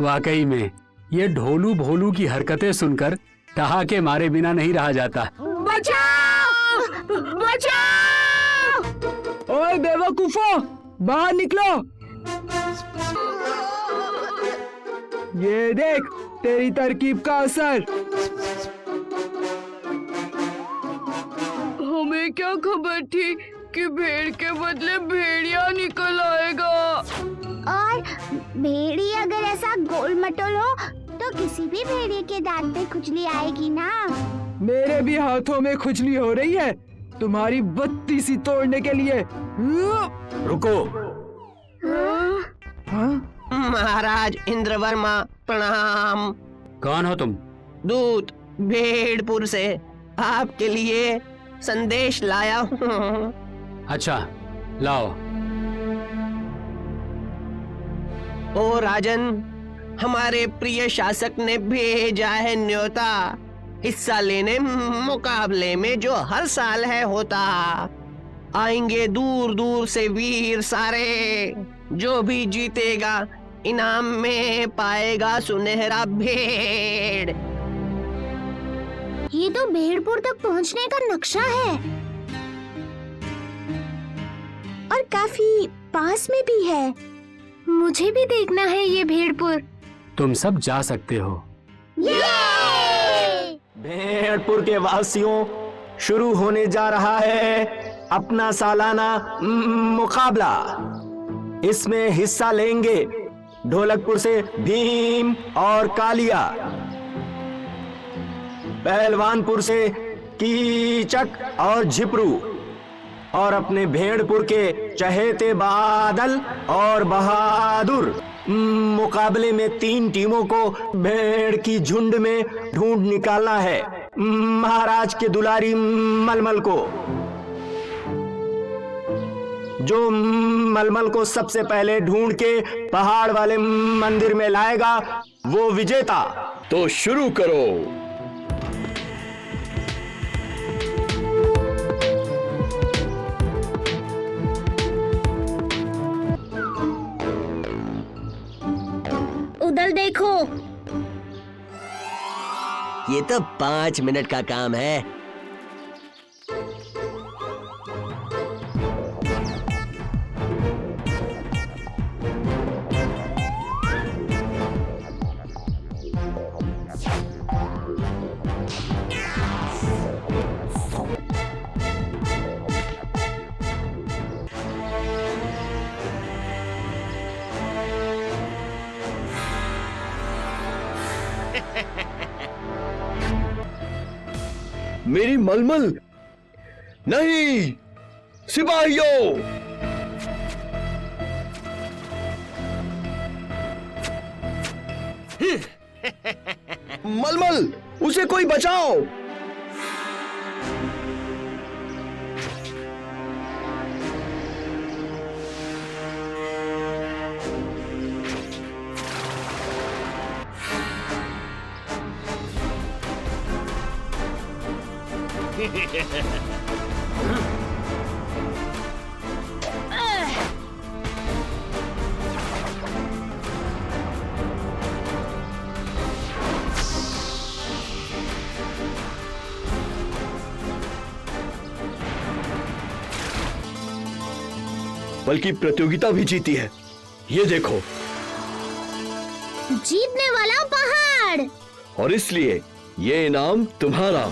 वाकई में ये ढोलू भोलू की हरकतें सुनकर ठहाके मारे बिना नहीं रहा जाता। बचाओ! बचाओ! ओए बेवकूफो, बाहर निकलो। ये देख तेरी तरकीब का असर। हमें क्या खबर थी कि भेड़ के बदले भेड़िया निकल आएगा। और भेड़ी अगर ऐसा गोल मटोल हो तो किसी भी भेड़िए के दांत पे खुजली आएगी ना। मेरे भी हाथों में खुजली हो रही है तुम्हारी बत्ती सी तोड़ने के लिए। रुको। हाँ? महाराज इंद्रवर्मा प्रणाम। कौन हो तुम? दूत भेड़पुर से आपके लिए संदेश लाया हूँ। अच्छा लाओ। ओ राजन, हमारे प्रिय शासक ने भेजा है न्योता हिस्सा लेने मुकाबले में जो हर साल है होता। आएंगे दूर दूर से वीर सारे, जो भी जीतेगा इनाम में पाएगा सुनहरा भेड़। ये तो भेड़पुर तक पहुंचने का नक्शा है और काफी पास में भी है। मुझे भी देखना है ये भेड़पुर। तुम सब जा सकते हो। भेड़पुर के वासियों, शुरू होने जा रहा है अपना सालाना मुकाबला। इसमें हिस्सा लेंगे ढोलकपुर से भीम और कालिया, पहलवानपुर से कीचक और झिपरू, और अपने भेड़पुर के चहेते बादल और बहादुर। मुकाबले में 3 टीमों को भेड़ की झुंड में ढूंढ निकालना है महाराज के दुलारी मलमल को। जो मलमल को सबसे पहले ढूंढ के पहाड़ वाले मंदिर में लाएगा वो विजेता। तो शुरू करो। उधर देखो। ये तो 5 मिनट का काम है। मेरी मलमल नहीं, सिपाहियों। मलमल, उसे कोई बचाओ। बल्कि प्रतियोगिता भी जीती है। ये देखो। जीतने वाला पहाड़। और इसलिए ये इनाम तुम्हारा।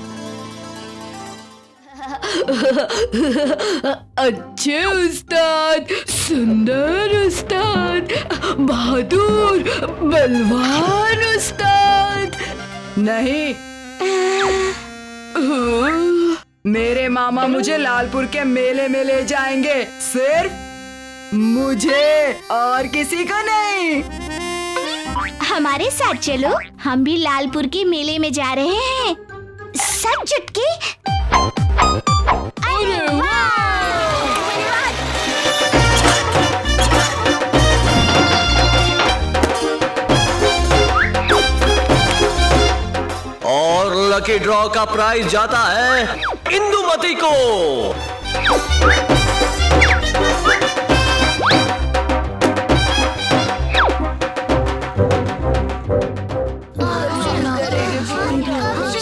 अच्छे उस्ताद, सुंदर उस्ताद, बहादुर बलवान उस्ताद। नहीं, मेरे मामा मुझे लालपुर के मेले में ले जाएंगे, सिर्फ मुझे और किसी को नहीं। हमारे साथ चलो, हम भी लालपुर के मेले में जा रहे हैं। सब चुटकी। अरे और लकी ड्रॉ का प्राइज जाता है इंदुमती को।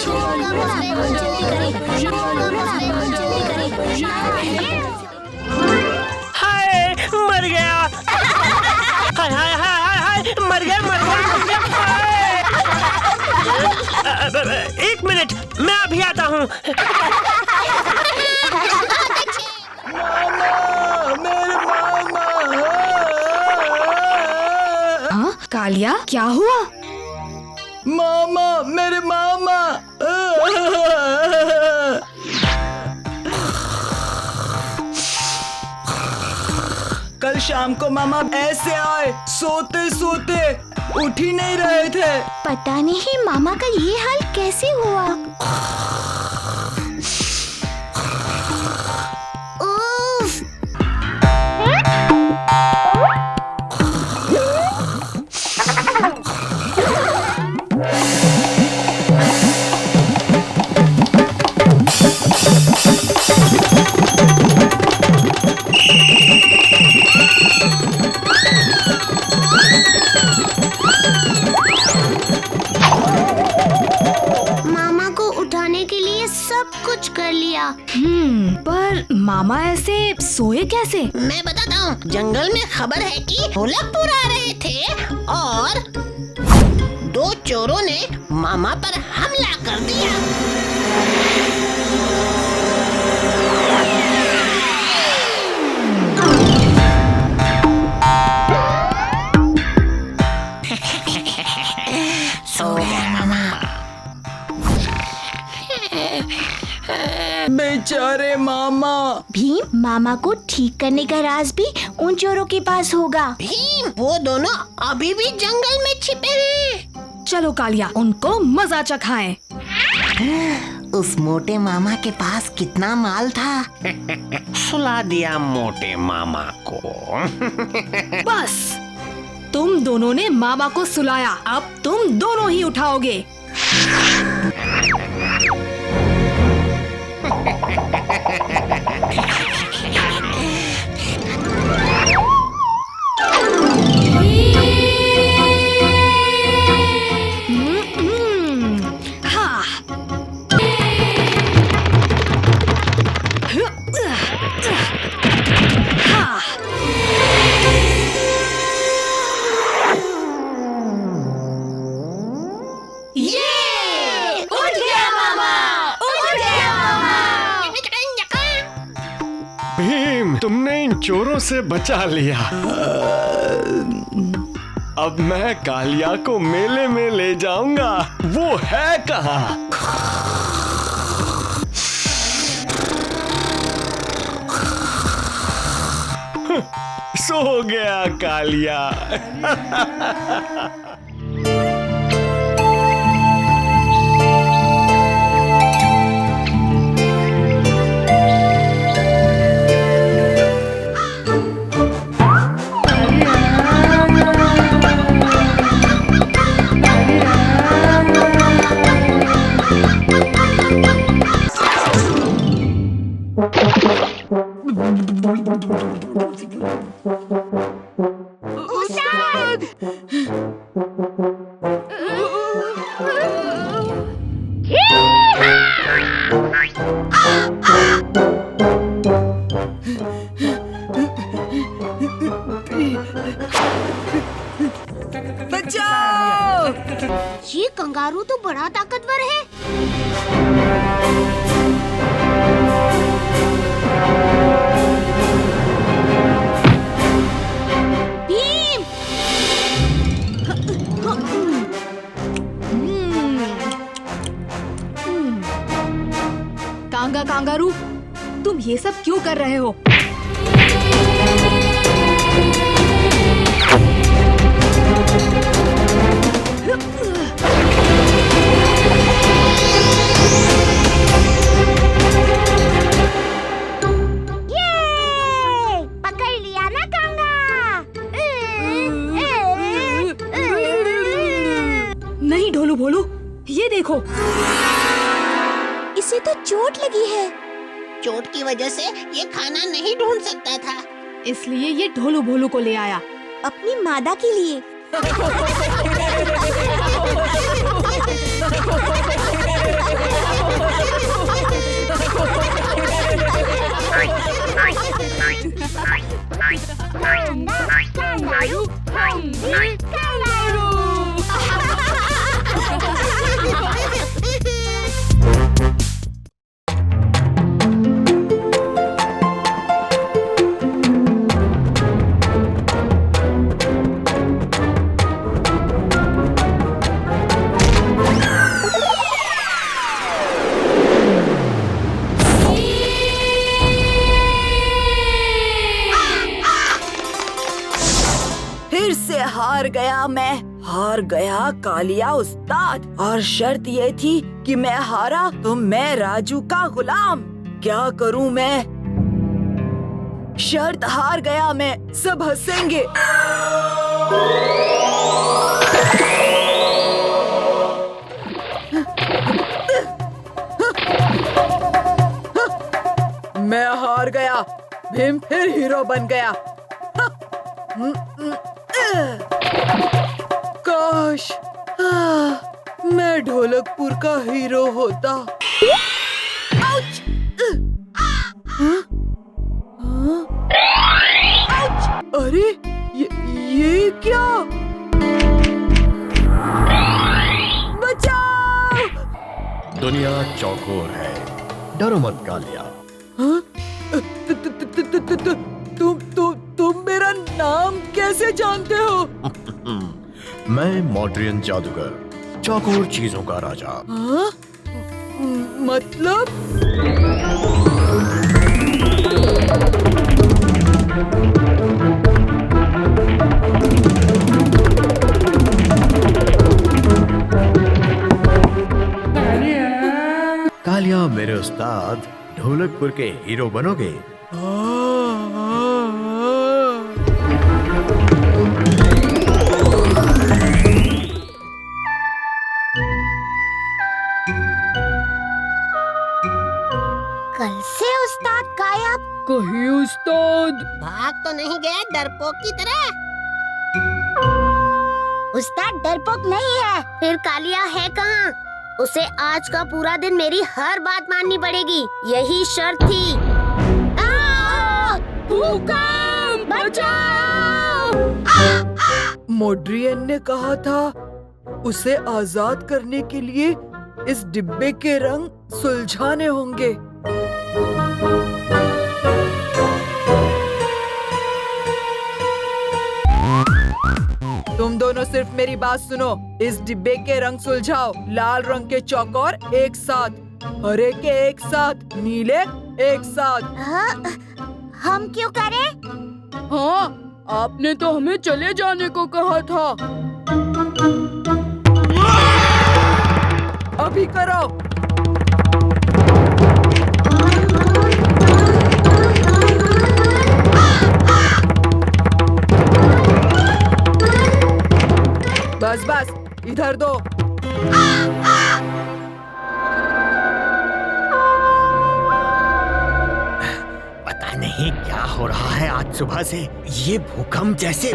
हाय मर गया, हाय हाय हाय हाय हाय मर गया मर गया मर गया, हाय। एक मिनट मैं अभी आता हूँ। मेरे मामा। हाँ कालिया क्या हुआ? मामा मेरे मामा। कल शाम को मामा ऐसे आए, सोते सोते उठ ही नहीं रहे थे। पता नहीं मामा का ये हाल कैसे हुआ। उफ। मामा को उठाने के लिए सब कुछ कर लिया। पर मामा ऐसे सोए कैसे? मैं बताता हूँ। जंगल में खबर है कि ढोलकपुर आ रहे थे और 2 चोरों ने मामा पर हमला कर दिया। सो गया मामा। बेचारे मामा। भीम, मामा को ठीक करने का राज भी उन चोरों के पास होगा। भीम, वो दोनों अभी भी जंगल में छिपे हैं। चलो कालिया उनको मजा चखाएं। उस मोटे मामा के पास कितना माल था। सुला दिया मोटे मामा को। बस तुम दोनों ने मामा को सुलाया, अब तुम दोनों ही उठाओगे। हाँ। हाँ। उठ गया मामा, उठ गया मामा। भीम, तुमने इन चोरों से बचा लिया। अब मैं कालिया को मेले में ले जाऊंगा। वो है कहाँ? सो गया कालिया। बचाओ! ये कंगारू तो बड़ा ताकतवर है। भीम! कांगारू, तुम ये सब क्यों कर रहे हो? पकड़ लिया ना कांगा। नहीं ढोलू भोलू, ये देखो। इसे तो चोट लगी है। चोट की वजह से ये खाना नहीं ढूंढ सकता था, इसलिए ये ढोलू भोलू को ले आया। अपनी मादा के लिए। हार गया कालिया उस्ताद। और शर्त ये थी कि मैं हारा तो मैं राजू का गुलाम। क्या करूं मैं? शर्त हार गया मैं, सब हंसेंगे। मैं हार गया, भीम फिर हीरो बन गया। काश मैं ढोलकपुर का हीरो होता। आउच! अरे ये क्या? बचाओ! दुनिया चौकोर है, डरो मत कालिया। तुम मेरा नाम कैसे जानते हो? मैं मॉड्रियन जादूगर, चौकोर चीजों का राजा। हाँ? मतलब? कालिया मेरे उस्ताद, ढोलकपुर के हीरो बनोगे। कल से उस्ताद गायब। कहीं उस्ताद भाग तो नहीं गए डरपोक की तरह? उस्ताद डरपोक नहीं है। फिर कालिया है कहाँ? उसे आज का पूरा दिन मेरी हर बात माननी पड़ेगी, यही शर्त थी। भूकंप बचाओ! मॉड्रियन ने कहा था उसे आजाद करने के लिए इस डिब्बे के रंग सुलझाने होंगे। तुम दोनों सिर्फ मेरी बात सुनो। इस डिब्बे के रंग सुलझाओ। लाल रंग के चौकोर एक साथ, हरे के एक साथ, नीले एक साथ। हम क्यों करें? हाँ, आपने तो हमें चले जाने को कहा था। अभी करो। बस बस, इधर दो। पता नहीं क्या हो रहा है आज सुबह से, ये भूकंप जैसे।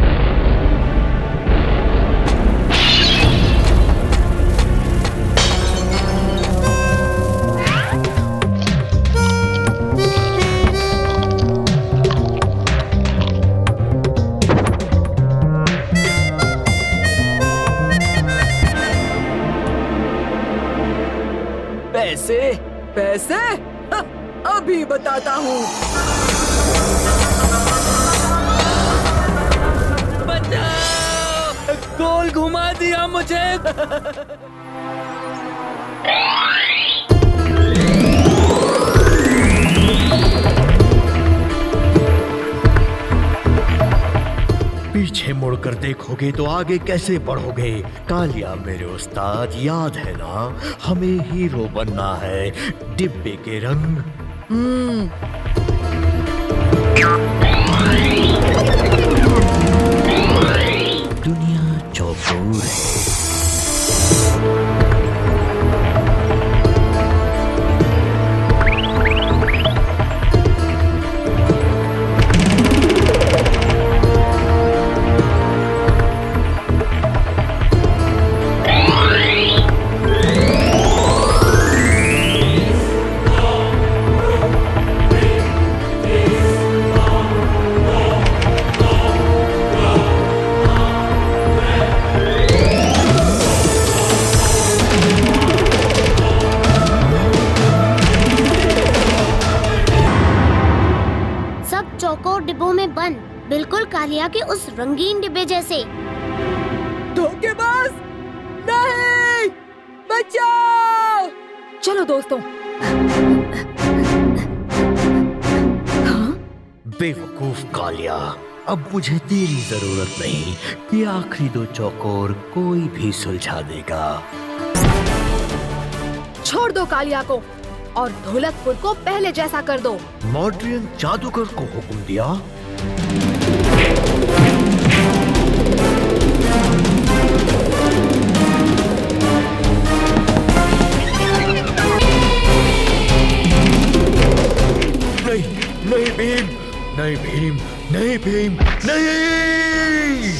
पैसे पैसे, अभी बताता हूँ। गोल घुमा दिया मुझे। पीछे मुड़कर देखोगे तो आगे कैसे बढ़ोगे? कालिया मेरे उस्ताद, याद है ना, हमें हीरो बनना है, डिब्बे के रंग। दुनिया चौकोर है। चौकोर डिब्बों में बंद, बिल्कुल कालिया के उस रंगीन डिब्बे जैसे। धोखेबाज! नहीं! बचाओ! चलो दोस्तों। बेवकूफ कालिया, अब मुझे तेरी जरूरत नहीं। ये आखिरी 2 चौकोर कोई भी सुलझा देगा। छोड़ दो कालिया को और ढोलकपुर को पहले जैसा कर दो। मॉड्रियन जादूगर को हुक्म दिया। नहीं भीम, नहीं भीम, नहीं भीम, नहीं।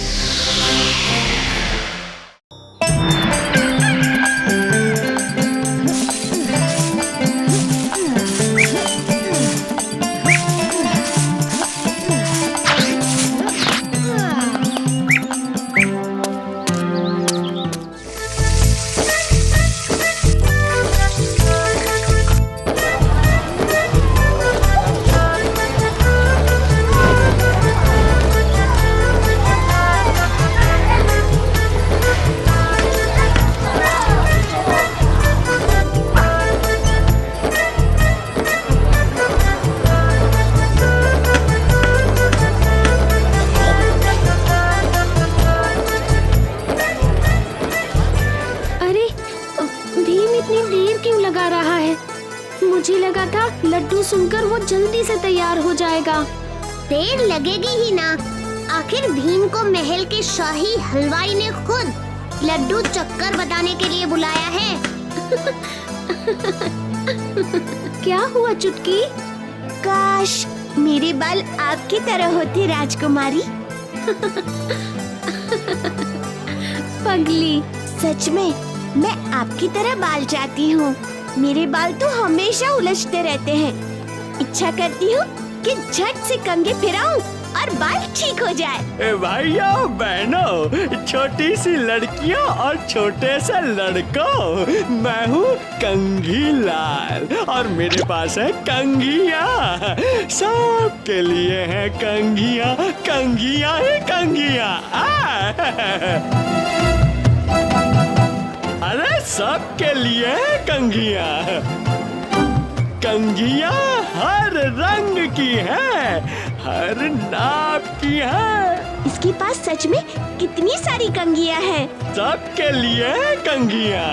मुझे लगा था लड्डू सुनकर वो जल्दी से तैयार हो जाएगा। देर लगेगी ही ना, आखिर भीम को महल के शाही हलवाई ने खुद लड्डू चक्कर बताने के लिए बुलाया है। क्या हुआ चुटकी? काश मेरे बाल आपकी तरह होते राजकुमारी। पगली, सच में मैं आपकी तरह बाल चाहती हूँ। मेरे बाल तो हमेशा उलझते रहते हैं। इच्छा करती हूँ कि झट से कंघी फिराऊं और बाल ठीक हो जाए। भाइयों बहनों, छोटी सी लड़कियों और छोटे से लड़कों, मैं हूँ कंघी लाल और मेरे पास है कंघियाँ। सबके लिए है कंघियाँ, कंघियाँ ही कंघियाँ। अरे सबके लिए कंघियाँ। कंघियाँ हर रंग की है, हर नाप की है। इसके पास सच में कितनी सारी कंघियाँ हैं। सबके लिए कंघियाँ।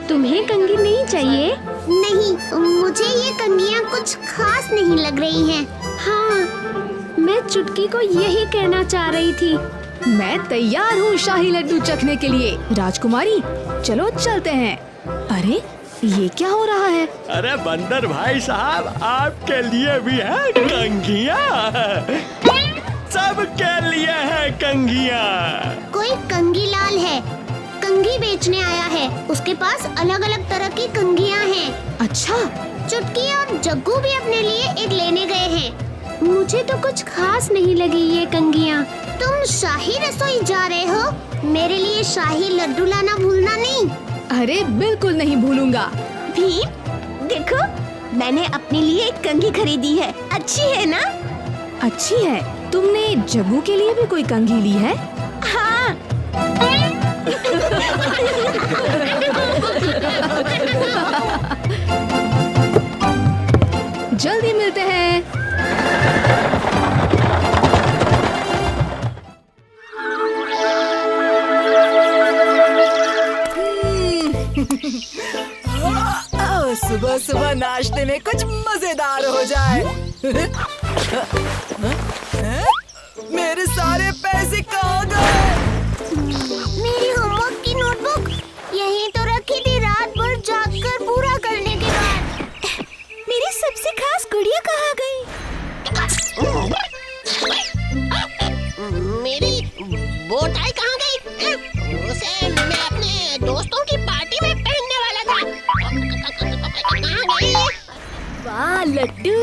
तुम्हें कंघी नहीं चाहिए? नहीं, मुझे ये कंघियाँ कुछ खास नहीं लग रही हैं। हाँ, मैं चुटकी को यही कहना चाह रही थी। मैं तैयार हूँ शाही लड्डू चखने के लिए। राजकुमारी, चलो चलते हैं। अरे ये क्या हो रहा है? अरे बंदर भाई साहब, आपके लिए भी है कंघियाँ। सबके लिए है कंघियाँ। कोई कंघी लाल है, कंघी बेचने आया है। उसके पास अलग अलग तरह की कंघियाँ हैं। अच्छा, चुटकी और जग्गू भी अपने लिए एक लेने गए हैं। मुझे तो कुछ खास नहीं लगी ये कंघियाँ। तुम शाही रसोई जा रहे हो, मेरे लिए शाही लड्डू लाना भूलना नहीं। अरे बिल्कुल नहीं भूलूंगा। भीम, देखो मैंने अपने लिए एक कंघी खरीदी है। अच्छी है ना? अच्छी है। तुमने जग्गू के लिए भी कोई कंघी ली है? हाँ। जल्दी मिलते हैं। सुबह सुबह नाश्ते में कुछ मजेदार हो जाए। मेरे सारे पैसे कहाँ गए? मेरी होमवर्क की नोटबुक यहीं तो रखी थी, रात भर जागकर पूरा करने के बाद। मेरी सबसे खास गुड़िया कहाँ गई? मेरी वो टाई कहाँ गई? उसे मैं अपने दोस्तों की पार्टी में पहनने वाला था। कहाँ गई? वाह लड्डू,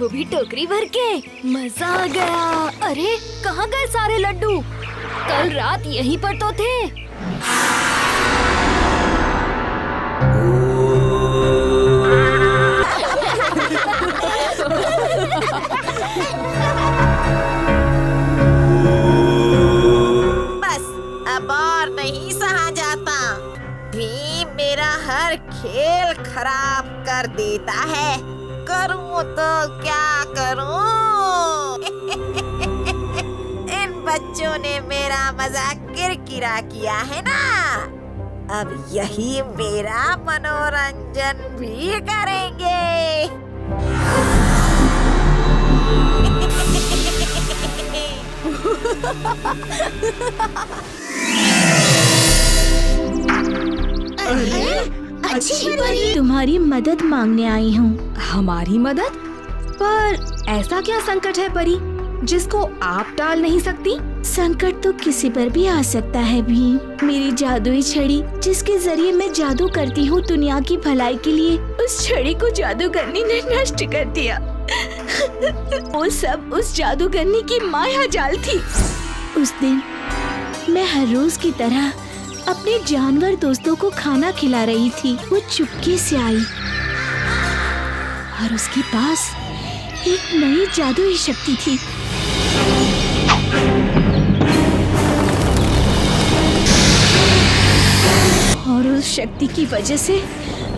वो भी टोकरी भर के। मजा आ गया। अरे कहाँ गए सारे लड्डू? कल रात यहीं पर तो थे। बस अब और नहीं सहा जाता। भीम मेरा हर खेल खराब कर देता है। करूं तो क्या करूं? बच्चों ने मेरा मजाक किरकिरा किया है ना, अब यही मेरा मनोरंजन भी करेंगे। अच्छी परी, तुम्हारी मदद मांगने आई हूँ। हमारी मदद? पर ऐसा क्या संकट है परी जिसको आप टाल नहीं सकती? संकट तो किसी पर भी आ सकता है भीम। मेरी जादुई छड़ी जिसके जरिए मैं जादू करती हूँ दुनिया की भलाई के लिए, उस छड़ी को जादूगरनी ने नष्ट कर दिया। वो सब उस जादूगरनी की माया जाल थी। उस दिन मैं हर रोज की तरह अपने जानवर दोस्तों को खाना खिला रही थी। वो चुपके से आई और उसके पास एक नई जादुई शक्ति थी। और उस शक्ति की वजह से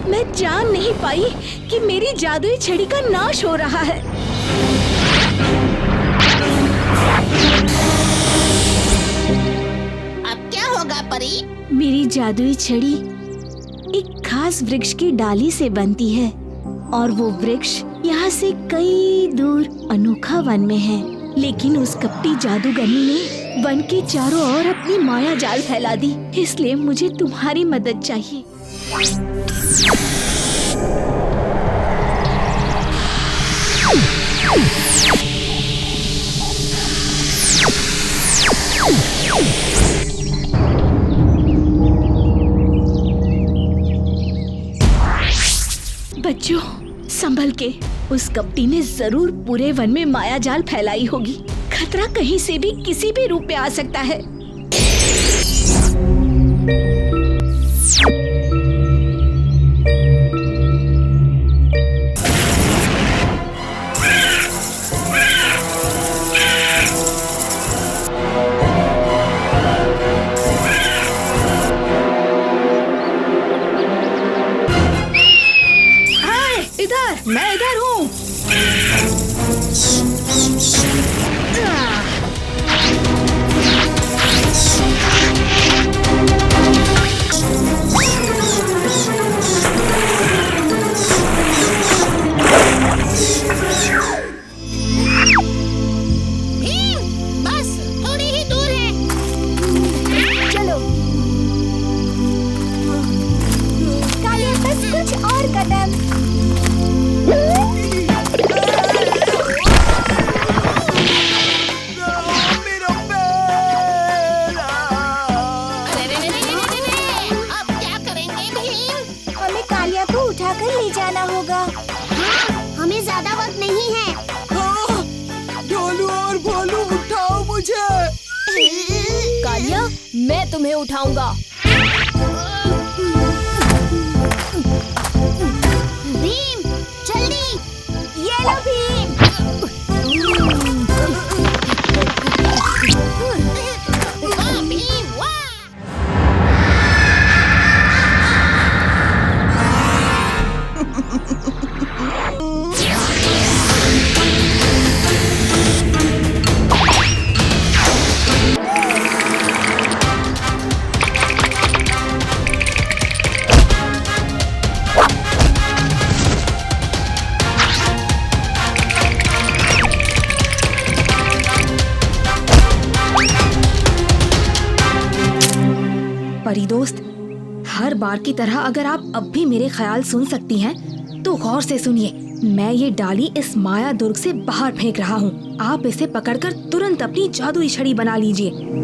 मैं जान नहीं पाई कि मेरी जादुई छड़ी का नाश हो रहा है। अब क्या होगा परी? मेरी जादुई छड़ी एक खास वृक्ष की डाली से बनती है और वो वृक्ष यहाँ से कई दूर अनोखा वन में है। लेकिन उस कपटी जादूगरनी ने वन के चारों ओर अपनी माया जाल फैला दी। इसलिए मुझे तुम्हारी मदद चाहिए। बच्चों, संभल के। उस कपटी ने जरूर पूरे वन में माया जाल फैलाई होगी। खतरा कहीं से भी किसी भी रूप में आ सकता है। मैं इधर हूँ। बस थोड़ी ही दूर है। चलो कालिया, बस कुछ और कदम। अब क्या करेंगे भीम? हमें कालिया को उठाकर ले जाना होगा। हमें ज्यादा वक्त नहीं है। ढोलू और भोलू उठाओ मुझे। कालिया, मैं तुम्हें उठाऊंगा। भीम, जल्दी। ये लो भीम। वाह भीम, वाह! परी दोस्त, हर बार की तरह अगर आप अब भी मेरे ख्याल सुन सकती हैं, तो गौर से सुनिए। मैं ये डाली इस माया दुर्ग से बाहर फेंक रहा हूँ। आप इसे पकड़कर तुरंत अपनी जादुई छड़ी बना लीजिए।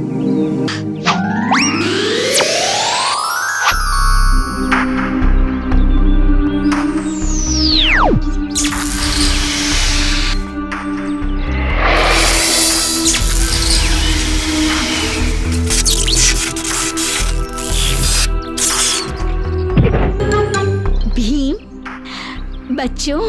बच्चों,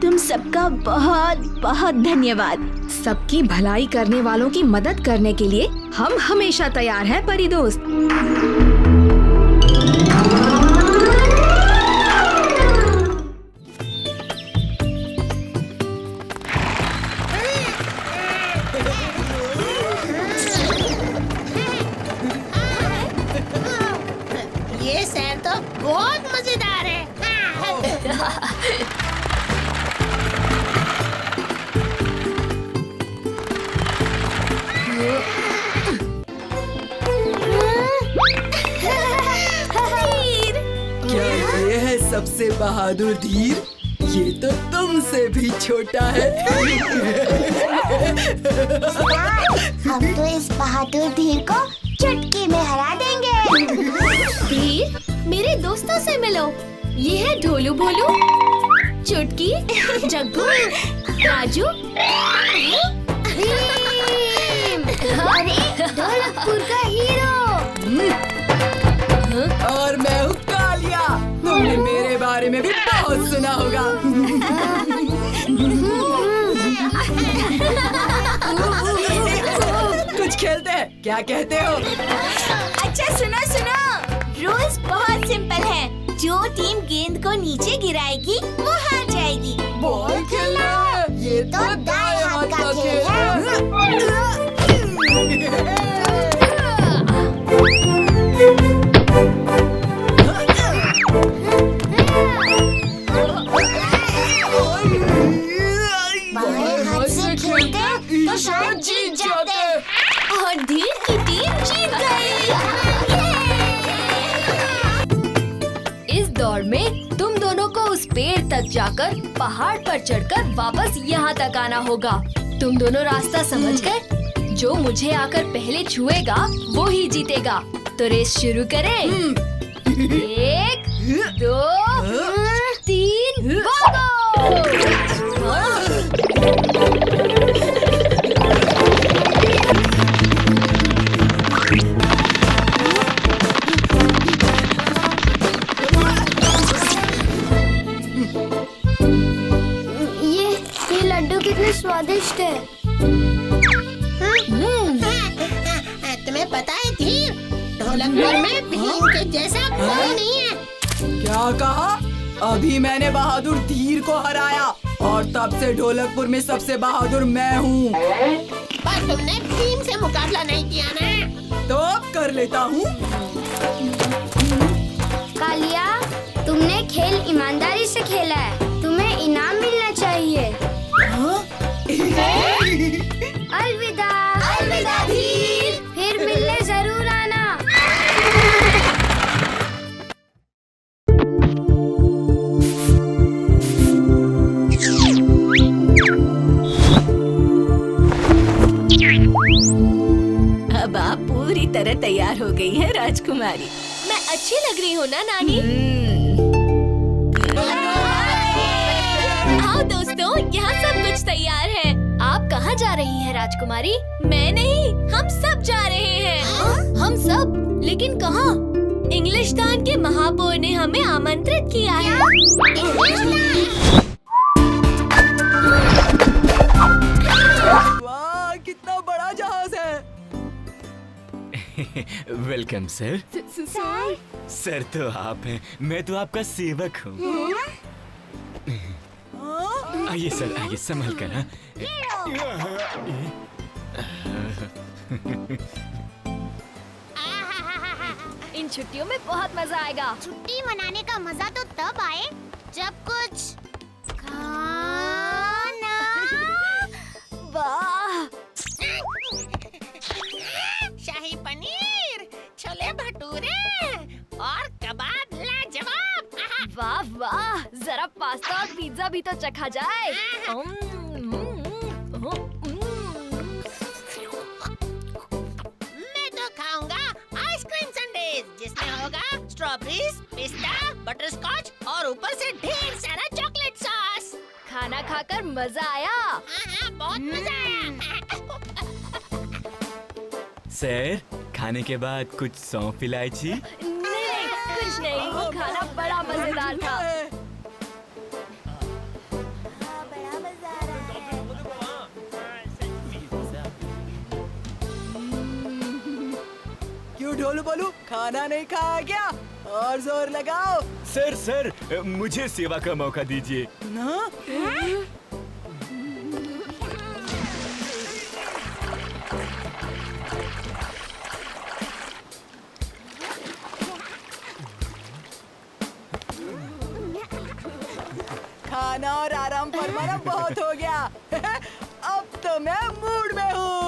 तुम सबका बहुत बहुत धन्यवाद। सबकी भलाई करने वालों की मदद करने के लिए हम हमेशा तैयार हैं परी दोस्त। सबसे बहादुर धीर, ये तो तुमसे भी छोटा है। हम तो इस बहादुर धीर को चुटकी में हरा देंगे। धीर, मेरे दोस्तों से मिलो। ये है ढोलू भोलू, चुटकी, जग्गू, राजू, अरे ढोलकपुर का हीरो। और मैं हूँ कालिया। तुमने मेरे बारे में भी बहुत सुना होगा। कुछ खेलते हैं, क्या कहते हो? अच्छा सुनो, रूल्स बहुत सिंपल है। जो टीम गेंद को नीचे गिराएगी वो हार जाएगी। बॉल खेलना है, ये तो दाएं हाथ का खेल है। बाएं हाथ से खेलते तो शायद जीत जाते। और धीर की टीम जीत गई। इस दौड़ में तुम दोनों को उस पेड़ तक जाकर पहाड़ पर चढ़कर वापस यहाँ तक आना होगा। तुम दोनों रास्ता समझ गए? जो मुझे आकर पहले छुएगा वो ही जीतेगा। तो रेस शुरू करें। 1, 2, 3, भागो! ये लड्डू कितने स्वादिष्ट है। तुम्हें पता है धीर, ढोलकपुर में भीम के जैसा कोई नहीं है। क्या कहा? अभी मैंने बहादुर धीर को हराया और तब से ढोलकपुर में सबसे बहादुर मैं हूँ। पर तुमने भीम से मुकाबला नहीं किया ना। तो अब कर लेता हूँ। कालिया, तुमने खेल ईमानदारी से खेला है, तुम्हें इनाम मिलना चाहिए। अलविदा। अलविदा धीर। फिर मिलने जरूर आना। अब आप पूरी तरह तैयार हो गई हैं राजकुमारी। मैं अच्छी लग रही हूँ ना नानी? आओ दोस्तों, यहाँ सब कुछ तैयार है। आप कहाँ जा रही हैं राजकुमारी? मैं नहीं, हम सब जा रहे हैं। हम सब? लेकिन कहाँ? इंग्लिशदान के महापौर ने हमें आमंत्रित किया है। वाह, कितना बड़ा जहाज है। Welcome sir. सर तो आप हैं, मैं तो आपका सेवक हूँ। आइए सर, आइए संभल कर। हाँ? इन छुट्टियों में बहुत मजा आएगा। छुट्टी मनाने का मजा तो तब आए जब कुछ खाना। वाह! शाही पनीर, छोले भटूरे और कबाब लाजवाब। वाह वाह! जरा पास्ता और पिज्जा भी तो चखा जाए। मैं तो खाऊंगा आइसक्रीम संडेज, जिसमें होगा स्ट्रॉबेरीज, पिस्ता, बटरस्कॉच और ऊपर से ढेर सारा चॉकलेट सॉस। खाना खाकर मजा आया। हाँ, बहुत मजा आया। सर, खाने के बाद कुछ सौंफ इलायची? नहीं, कुछ नहीं। खाना बड़ा मजेदार था। बड़ा मजा आ रहा है। क्यों ढोलू बोलू, खाना नहीं खाया क्या? और जोर लगाओ। सर, मुझे सेवा का मौका दीजिए ना? खाना और आराम फरमाना बहुत हो गया। अब तो मैं मूड में हूँ।